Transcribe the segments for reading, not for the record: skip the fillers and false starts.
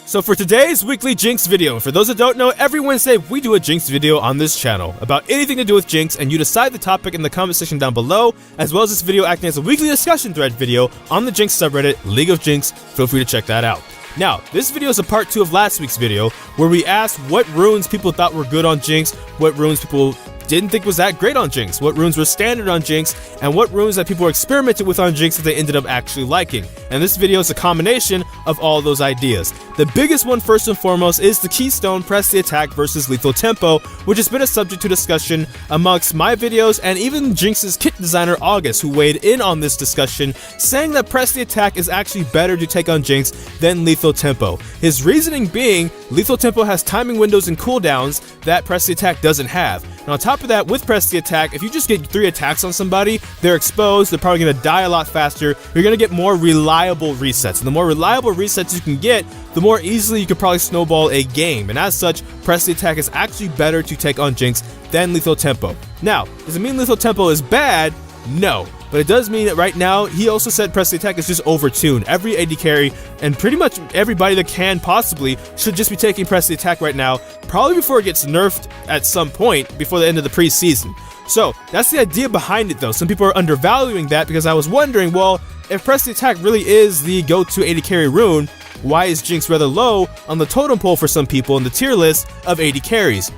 So for today's weekly Jinx video, for those that don't know, every Wednesday we do a Jinx video on this channel about anything to do with Jinx, and you decide the topic in the comment section down below, as well as this video acting as a weekly discussion thread video on the Jinx subreddit, League of Jinx. Feel free to check that out. Now, this video is a part 2 of last week's video, where we asked what runes people thought were good on Jinx, what runes people didn't think was that great on Jinx, what runes were standard on Jinx, and what runes that people experimented with on Jinx that they ended up actually liking. And this video is a combination of all those ideas. The biggest one, first and foremost, is the Keystone Press the Attack versus Lethal Tempo, which has been a subject to discussion amongst my videos and even Jinx's kit designer August, who weighed in on this discussion, saying that Press the Attack is actually better to take on Jinx than Lethal Tempo. His reasoning being, Lethal Tempo has timing windows and cooldowns that Press the Attack doesn't have. And on top of that, with Press the Attack, if you just get 3 attacks on somebody, they're exposed, they're probably going to die a lot faster, you're going to get more reliable resets. And the more reliable resets you can get, the more easily you could probably snowball a game. And as such, Press the Attack is actually better to take on Jinx than Lethal Tempo. Now, does it mean Lethal Tempo is bad? No. But it does mean that right now, he also said Press the Attack is just overtuned. Every AD carry, and pretty much everybody that can possibly, should just be taking Press the Attack right now, probably before it gets nerfed at some point before the end of the preseason. So, that's the idea behind it though. Some people are undervaluing that because I was wondering, well, if Press the Attack really is the go-to AD carry rune, why is Jinx rather low on the totem pole for some people in the tier list of AD carries?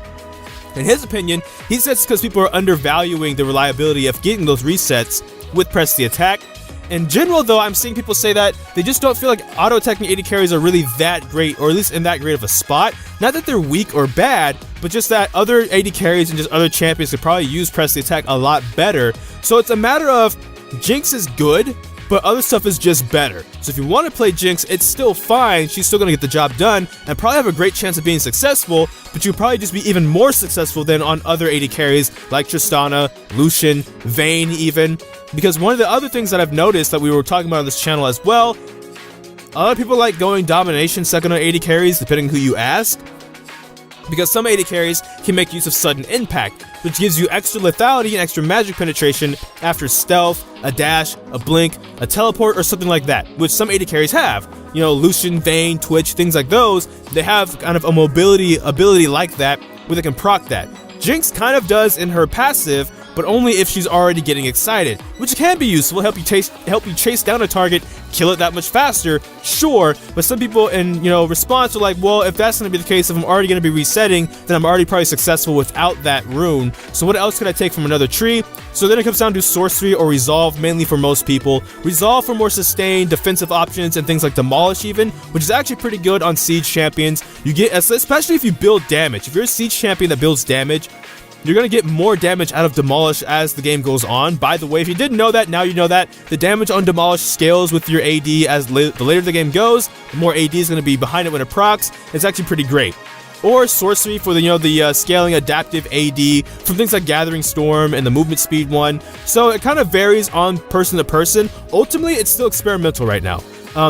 In his opinion, he says it's because people are undervaluing the reliability of getting those resets with Press the Attack. In general though, I'm seeing people say that they just don't feel like auto-attacking AD carries are really that great, or at least in that great of a spot. Not that they're weak or bad, but just that other AD carries and just other champions could probably use Press the Attack a lot better. So it's a matter of Jinx is good, but other stuff is just better. So if you want to play Jinx, it's still fine, she's still going to get the job done, and probably have a great chance of being successful, but you'll probably just be even more successful than on other AD carries like Tristana, Lucian, Vayne even. Because one of the other things that I've noticed that we were talking about on this channel as well, a lot of people like going Domination second on AD carries, depending who you ask. Because some AD carries can make use of sudden impact, which gives you extra lethality and extra magic penetration after stealth, a dash, a blink, a teleport, or something like that, which some AD carries have. You know, Lucian, Vayne, Twitch, things like those, they have kind of a mobility ability like that, where they can proc that. Jinx kind of does in her passive, but only if she's already getting excited, which can be useful, help you chase down a target, kill it that much faster, sure, but some people in, response are like, well, if that's going to be the case, if I'm already going to be resetting, then I'm already probably successful without that rune, so what else could I take from another tree? So then it comes down to Sorcery or Resolve, mainly for most people. Resolve for more sustained defensive options and things like Demolish even, which is actually pretty good on Siege champions. You get, especially if you build damage. If you're a Siege champion that builds damage, you're going to get more damage out of Demolish as the game goes on. By the way, if you didn't know that, now you know that. The damage on Demolish scales with your AD as the later the game goes, the more AD is going to be behind it when it procs. It's actually pretty great. Or Sorcery for the scaling adaptive AD from things like Gathering Storm and the movement speed one. So it kind of varies on person to person. Ultimately, it's still experimental right now.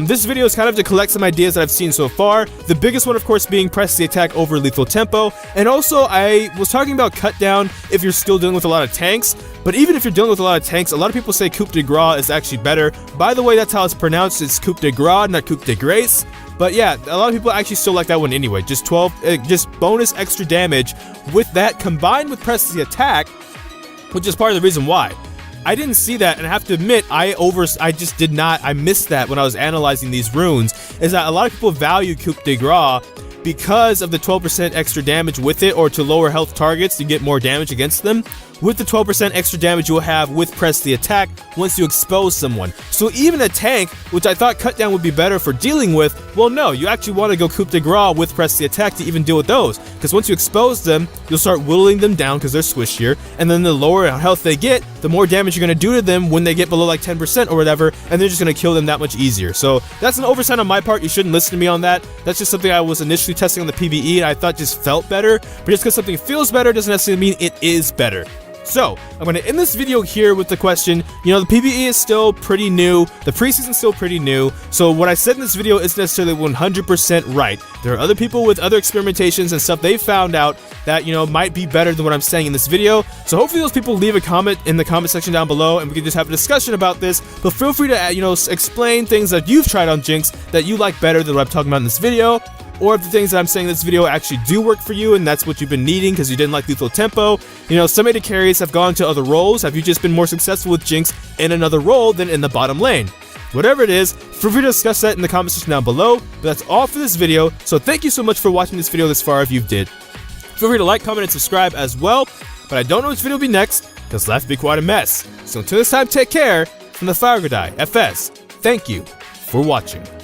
This video is kind of to collect some ideas that I've seen so far. The biggest one, of course, being Press the Attack over Lethal Tempo. And also, I was talking about cut down if you're still dealing with a lot of tanks. But even if you're dealing with a lot of tanks, a lot of people say Coup de Grace is actually better. By the way, that's how it's pronounced. It's Coup de Grace, not Coup de Grace. But yeah, a lot of people actually still like that one anyway. Just just bonus extra damage with that combined with Press the Attack, which is part of the reason why. I didn't see that, and I have to admit, I missed that when I was analyzing these runes, is that a lot of people value Coup de Grace because of the 12% extra damage with it, or to lower health targets to get more damage against them, with the 12% extra damage you will have with Press the Attack once you expose someone. So even a tank, which I thought cut down would be better for dealing with, well no, you actually want to go Coup de Grace with Press the Attack to even deal with those, because once you expose them, you'll start whittling them down because they're swishier, and then the lower health they get, the more damage you're going to do to them when they get below like 10% or whatever, and they're just going to kill them that much easier. So that's an oversight on my part. You shouldn't listen to me on that. That's just something I was initially testing on the PvE and I thought just felt better, but just because something feels better doesn't necessarily mean it is better. So, I'm going to end this video here with the question, the PvE is still pretty new, the preseason is still pretty new, so what I said in this video isn't necessarily 100% right. There are other people with other experimentations and stuff they've found out that, might be better than what I'm saying in this video, so hopefully those people leave a comment in the comment section down below and we can just have a discussion about this, but feel free to, explain things that you've tried on Jinx that you like better than what I'm talking about in this video. or if the things that I'm saying in this video actually do work for you and that's what you've been needing because you didn't like lethal tempo. You know, some AD carries have gone to other roles. Have you just been more successful with Jinx in another role than in the bottom lane? Whatever it is, feel free to discuss that in the comment section down below. But that's all for this video, so thank you so much for watching this video this far if you did. Feel free to like, comment, and subscribe as well. But I don't know which video will be next, because life will be quite a mess. So until this time, take care. From the Fire Guy FS, thank you for watching.